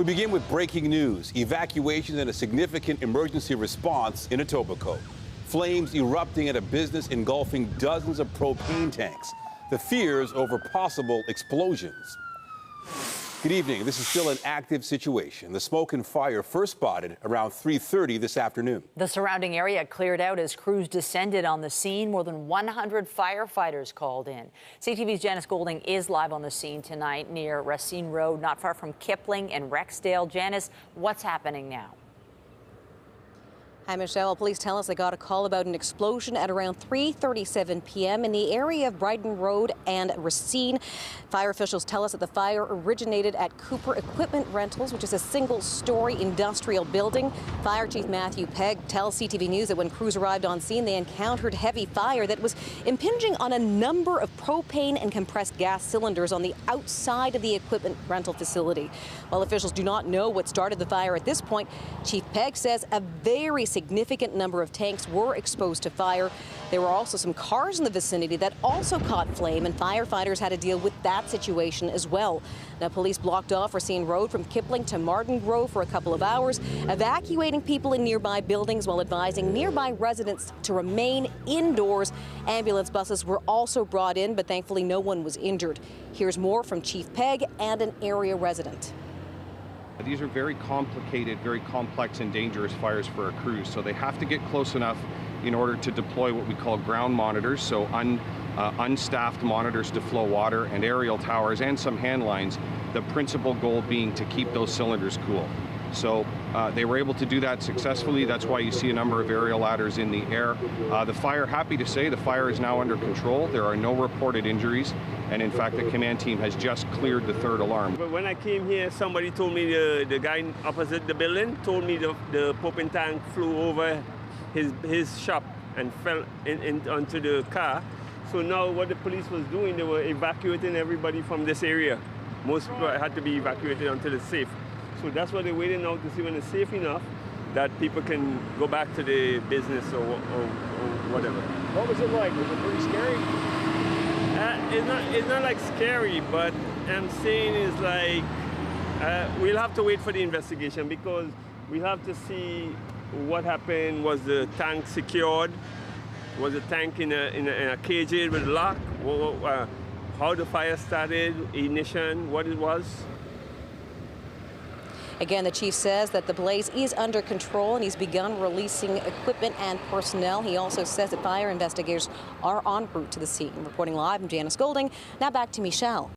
begin with breaking news. Evacuations and a significant emergency response in Etobicoke. Flames erupting at a business engulfing dozens of propane tanks. The fears over possible explosions. Good evening. This is still an active situation. The smoke and fire first spotted around 3:30 this afternoon. The surrounding area cleared out as crews descended on the scene. More than 100 firefighters called in. CTV's Janice Golding is live on the scene tonight near Racine Road, not far from Kipling and Rexdale. Janice, what's happening now? Hi, Michelle. Police tell us they got a call about an explosion at around 3:37 p.m. in the area of Brighton Road and Racine. Fire officials tell us that the fire originated at Cooper Equipment Rentals, which is a single-story industrial building. Fire Chief Matthew Pegg tells CTV News that when crews arrived on scene, they encountered heavy fire that was impinging on a number of propane and compressed gas cylinders on the outside of the equipment rental facility. While officials do not know what started the fire at this point, Chief Pegg says a very significant number of tanks were exposed to fire. There were also some cars in the vicinity that also caught flame, and firefighters had to deal with that situation as well. Now, police blocked off Racine Road from Kipling to Martin Grove for a couple of hours, evacuating people in nearby buildings while advising nearby residents to remain indoors. Ambulance buses were also brought in, but thankfully no one was injured. Here's more from Chief Pegg and an area resident. These are very complicated, very complex and dangerous fires for our crews, so they have to get close enough in order to deploy what we call ground monitors, so unstaffed monitors to flow water, and aerial towers and some hand lines, the principal goal being to keep those cylinders cool. So they were able to do that successfully. That's why you see a number of aerial ladders in the air. The fire, happy to say, the fire is now under control. There are no reported injuries. And in fact, the command team has just cleared the third alarm. But when I came here, somebody told me the guy opposite the building told me the propane tank flew over his shop and fell onto the car. So now what the police was doing, they were evacuating everybody from this area. Most people had to be evacuated until it's safe. So that's what they're waiting now to see when it's safe enough that people can go back to the business or whatever. What was it like? Was it pretty scary? It's not like scary, but I'm saying is like we'll have to wait for the investigation because we have to see what happened. Was the tank secured? Was the tank in a cage with lock? How the fire started, ignition, what it was. Again, the chief says that the blaze is under control and he's begun releasing equipment and personnel. He also says that fire investigators are en route to the scene. Reporting live, I'm Janice Golding. Now back to Michelle.